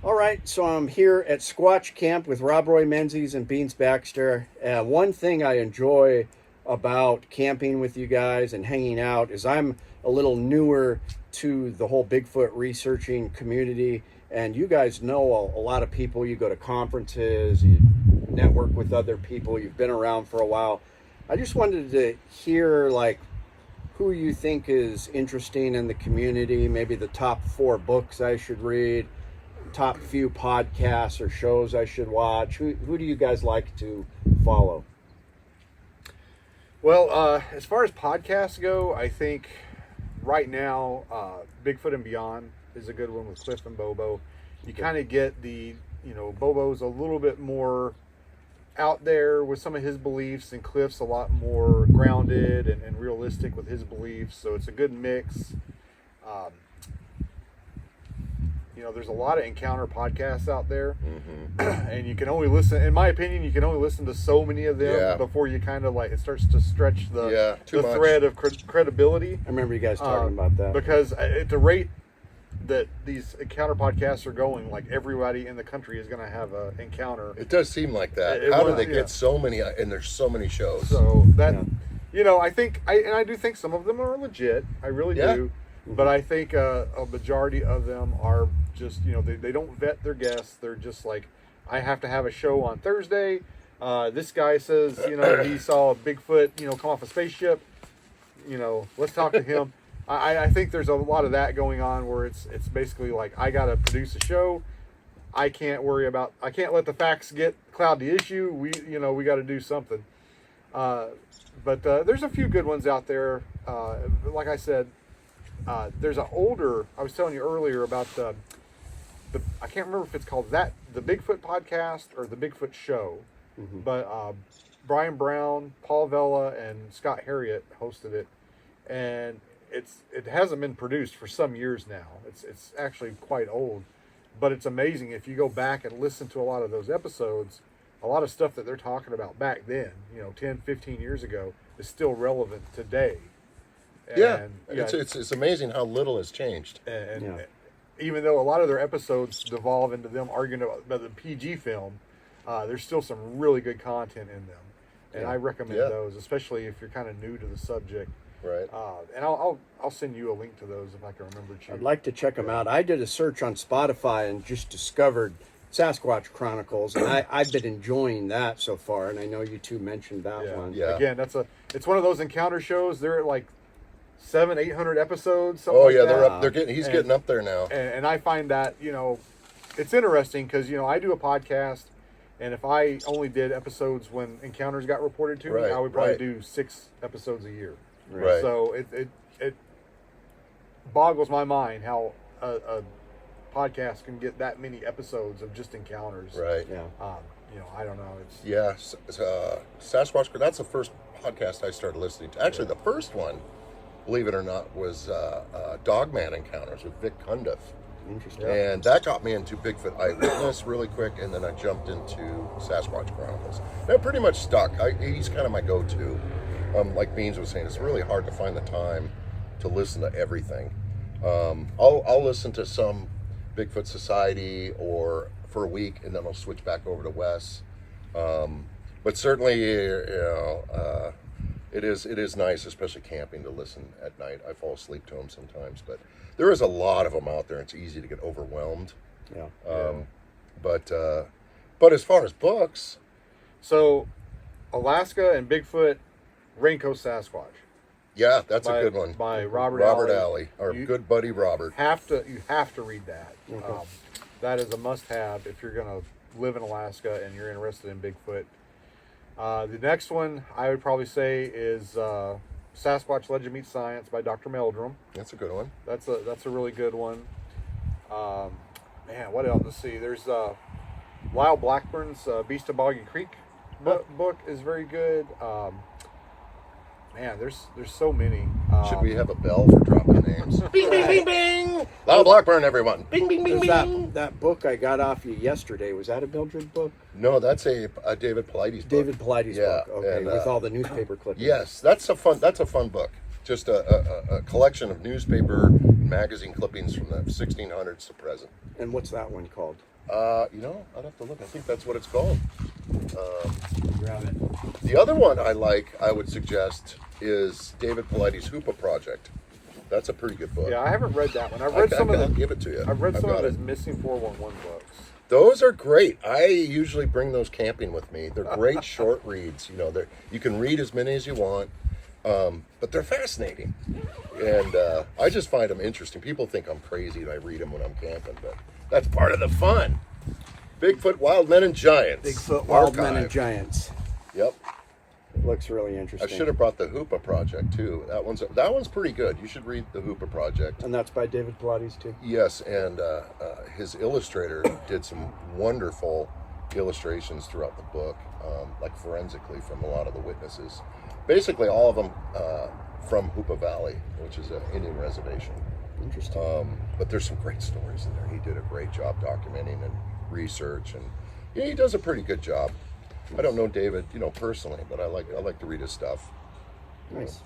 All right, so I'm here at Squatch Camp with Rob Roy Menzies and Beans Baxter. One thing I enjoy about camping with you guys and hanging out is I'm a little newer to the whole Bigfoot researching community, and you guys know a lot of people. You go to conferences, you network with other people, you've been around for a while. I just wanted to hear, like, who you think is interesting in the community, maybe the top 4 books I should read, top few podcasts or shows I should watch. Who do you guys like to follow? Well, as far as podcasts go, I think right now Bigfoot and Beyond is a good one with Cliff and Bobo. You kind of get Bobo's a little bit more out there with some of his beliefs, and Cliff's a lot more grounded and realistic with his beliefs, so it's a good mix. There's a lot of encounter podcasts out there, and you can only listen, in my opinion, you can only listen to so many of them before you kind of it starts to stretch the thread of credibility. I remember you guys talking about that. Because at the rate that these encounter podcasts are going, like, everybody in the country is going to have an encounter. It does seem like that. How do they get so many, and there's so many shows? So that, I think, I do think some of them are legit. I really do. But I think a majority of them are just, they don't vet their guests. They're just like, I have to have a show on Thursday. This guy says, he saw a Bigfoot, come off a spaceship. Let's talk to him. I think there's a lot of that going on where it's basically like, I got to produce a show. I can't let the facts cloud the issue. We got to do something. But there's a few good ones out there. Like I said, there's I was telling you earlier about I can't remember if it's called the Bigfoot podcast or the Bigfoot show, but Brian Brown, Paul Vella, and Scott Harriet hosted it, and it hasn't been produced for some years now. It's actually quite old, but it's amazing if you go back and listen to a lot of those episodes. A lot of stuff that they're talking about back then, 10, 15 years ago, is still relevant today. And, it's amazing how little has changed. And even though a lot of their episodes devolve into them arguing about the PG film, there's still some really good content in them. And I recommend those, especially if you're kind of new to the subject. Right. And I'll send you a link to those if I can remember. I'd like to check them out. I did a search on Spotify and just discovered Sasquatch Chronicles, and I've been enjoying that so far. And I know you two mentioned that one. Yeah. Again, it's one of those encounter shows. They're at like 700-800 episodes. That. They're up. He's getting up there now. And I find that it's interesting because I do a podcast, and if I only did episodes when encounters got reported to me, I would probably do 6 episodes a year. Right. So it boggles my mind how a podcast can get that many episodes of just encounters. Right. Yeah. I don't know. Sasquatch. That's the first podcast I started listening to. Actually, the first one, believe it or not, was Dogman Encounters with Vic Cundiff. Interesting. And that got me into Bigfoot Eyewitness really quick, and then I jumped into Sasquatch Chronicles. And I'm pretty much stuck. He's kind of my go-to. Like Beans was saying, it's really hard to find the time to listen to everything. I'll listen to some Bigfoot Society or for a week, and then I'll switch back over to Wes. But certainly, it is nice, especially camping, to listen at night. I fall asleep to them sometimes, but there is a lot of them out there. It's easy to get overwhelmed. But as far as books, so Alaska and Bigfoot, Raincoat Sasquatch. Yeah, that's a good one. By Robert Alley, our good buddy Robert. You have to read that. Okay. That is a must-have if you're going to live in Alaska and you're interested in Bigfoot. The next one I would probably say is Sasquatch Legend Meets Science by Dr. Meldrum. That's a good one. That's a really good one. What else? Let's see. There's Lyle Blackburn's Beast of Boggy Creek book is very good. There's so many. Should we have a bell for dropping names? Bing, bing, bing, bing! Lyle Blackburn, everyone. Bing, bing, bing, bing. That book I got off you yesterday, was that a Mildred book? No, that's a David Pilates book. David Pilates book, okay, and, with all the newspaper clippings. Yes, that's a fun book. Just a collection of newspaper magazine clippings from the 1600s to present. And what's that one called? I'd have to look. I think that's what it's called. Grab it. The other one I would suggest, is David Paulides' Hoopa Project. That's a pretty good book. Yeah, I haven't read that one. I've read some of I'll the. give it to you. I've read some of it. his Missing 411 books. Those are great. I usually bring those camping with me. They're great short reads. You can read as many as you want, but they're fascinating. And I just find them interesting. People think I'm crazy and I read them when I'm camping, but that's part of the fun. Bigfoot, Wild Men, and Giants. Bigfoot, Wild Men, and Archive. Giants. Yep. It looks really I interesting. should have brought the Hoopa Project too. That one's pretty good. You should read the Hoopa Project. And that's by David Paulides too. Yes, and his illustrator did some wonderful illustrations throughout the book, like forensically from a lot of the witnesses. Basically, all of them from Hoopa Valley, which is an Indian reservation. Interesting. But there's some great stories in there. He did a great job documenting and research, and he does a pretty good job. I don't know David, personally, but I like to read his stuff. Nice.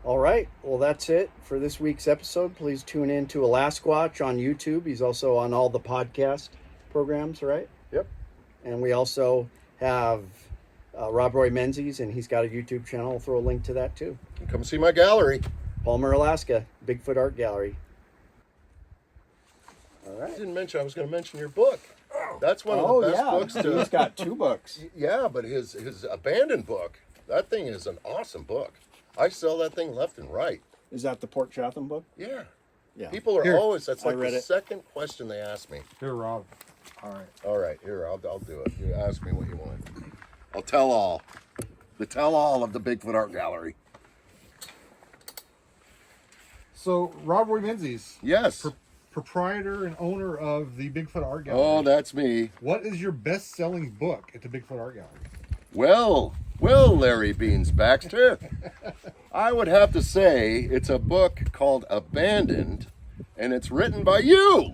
All right. Well, that's it for this week's episode. Please tune in to Alasquatch on YouTube. He's also on all the podcast programs, right? Yep. And we also have Rob Roy Menzies, and he's got a YouTube channel. I'll throw a link to that too. And come see my gallery. Palmer, Alaska, Bigfoot Art Gallery. All I right. didn't mention I was going to mention your book. That's one of the best books to. He's got 2 books. Yeah, but his abandoned book, that thing is an awesome book. I sell that thing left and right. Is that the Port Chatham book? Yeah. Yeah. People are Here, always, that's I like read the it. second question they ask me. Here, Rob. All right. All right, here, I'll do it. You ask me what you want. I'll tell all. The tell all of the Bigfoot Art Gallery. So, Rob Roy Menzies, Yes. proprietor and owner of the Bigfoot Art Gallery. Oh, that's me. What is your best-selling book at the Bigfoot Art Gallery? Well, Larry Beans Baxter. I would have to say it's a book called Abandoned, and it's written by you.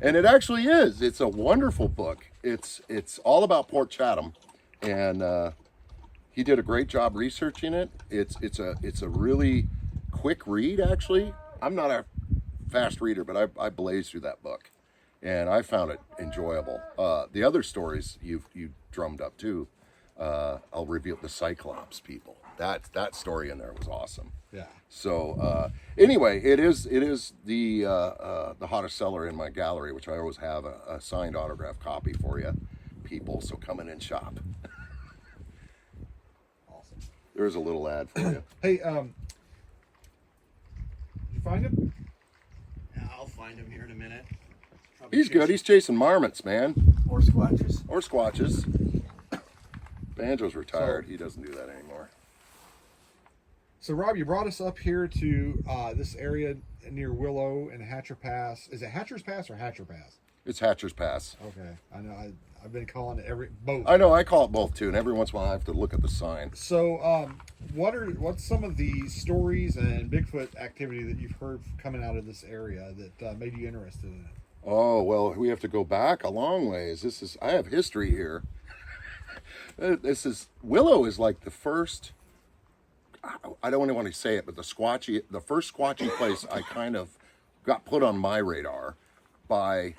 And it actually is. It's a wonderful book. It's all about Port Chatham, and he did a great job researching it. It's a really quick read. Actually, I'm not a fast reader, but I blazed through that book, and I found it enjoyable. The other stories you drummed up too. I'll reveal the Cyclops people. That story in there was awesome. Yeah. So anyway, it is the hottest seller in my gallery, which I always have a signed autograph copy for you, people. So come in and shop. Awesome. There's a little ad for you. Hey, did you find him? Yeah, I'll find him here in a minute. He's good. He's chasing marmots, man, Or squatches. or squatches. Banjo's retired. He doesn't do that anymore. So, Rob, you brought us up here to this area near Willow and Hatcher Pass. Is it Hatcher's Pass or Hatcher Pass? It's Hatcher's Pass. Okay, I know. I've been calling it both. I know. I call it both too, and every once in a while I have to look at the sign. So, what's some of the stories and Bigfoot activity that you've heard coming out of this area that made you interested in it? Oh well, we have to go back a long ways. I have history here. Willow is like the first. I don't want to say it, but the first squatchy place I kind of got put on my radar by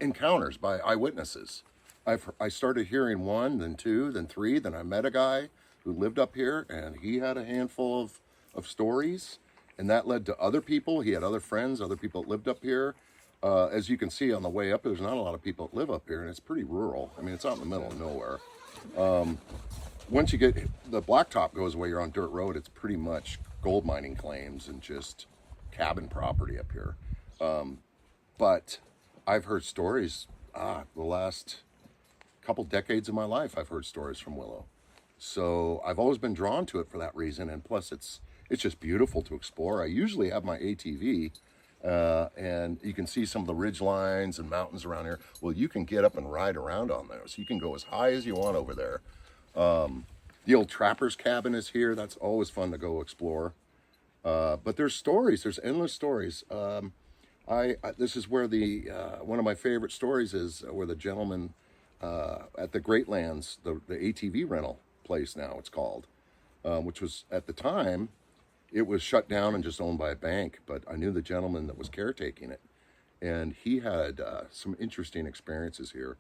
encounters, by eyewitnesses. I started hearing 1, then 2, then 3, then I met a guy who lived up here, and he had a handful of stories, and that led to other people. He had other friends, other people that lived up here. As you can see on the way up, there's not a lot of people that live up here, and it's pretty rural. I mean, it's out in the middle of nowhere. Once you get the blacktop goes away, you're on dirt road. It's pretty much gold mining claims and just cabin property up here. But I've heard stories. The last couple decades of my life, I've heard stories from Willow. So I've always been drawn to it for that reason. And plus, it's just beautiful to explore. I usually have my ATV. And you can see some of the ridge lines and mountains around here. Well, you can get up and ride around on those. You can go as high as you want over there. The old trapper's cabin is here. That's always fun to go explore. But there's stories. There's endless stories. This is where one of my favorite stories is where the gentleman at the Great Lands, the ATV rental place now it's called, which was at the time, it was shut down and just owned by a bank, but I knew the gentleman that was caretaking it. and he had some interesting experiences here,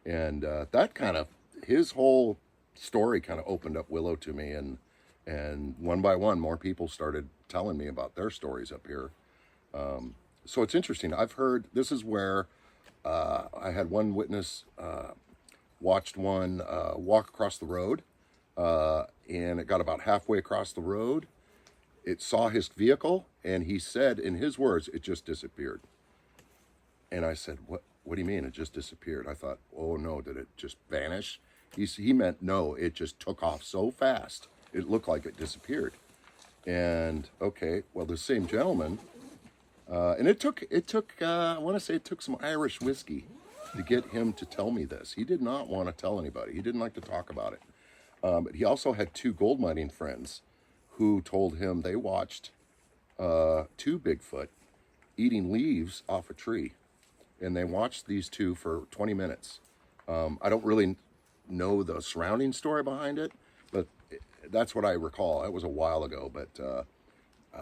and that kind of his whole story kind of opened up Willow to me, and one by one more people started telling me about their stories up here. So it's interesting. I've heard this is where I had one witness watched one walk across the road, and it got about halfway across the road. It saw his vehicle, and he said, in his words, it just disappeared. And I said, what do you mean it just disappeared? I thought, oh no, did it just vanish? He meant, no, it just took off so fast. It looked like it disappeared. And okay, well, the same gentleman, and it took I want to say it took some Irish whiskey to get him to tell me this. He did not want to tell anybody. He didn't like to talk about it. But he also had two gold mining friends who told him they watched two Bigfoot eating leaves off a tree. And they watched these two for 20 minutes. I don't really know the surrounding story behind it, but that's what I recall. It was a while ago, but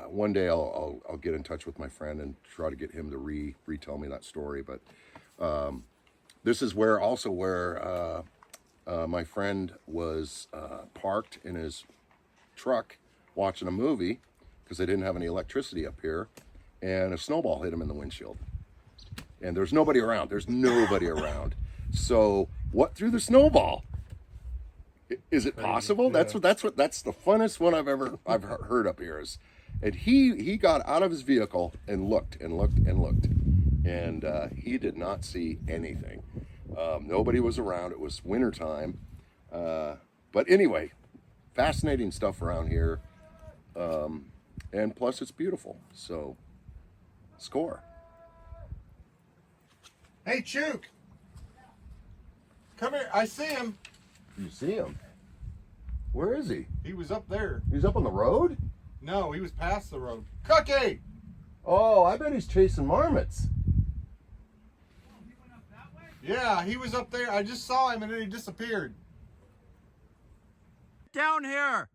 one day I'll get in touch with my friend and try to get him to retell me that story. But this is where my friend was parked in his truck watching a movie because they didn't have any electricity up here, and a snowball hit him in the windshield. And there's nobody around. There's nobody around. So what threw the snowball? Is it possible? Yeah. That's the funnest one I've heard up here. And he got out of his vehicle and looked, and he did not see anything. Nobody was around. It was wintertime. But anyway, fascinating stuff around here. And plus it's beautiful. So score. Hey, Chuke! Come here. I see him. You see him? Where is he? He was up there. He's up on the road? No, he was past the road. Cookie! Oh, I bet he's chasing marmots. He went up that way? Yeah, he was up there. I just saw him and then he disappeared. Down here!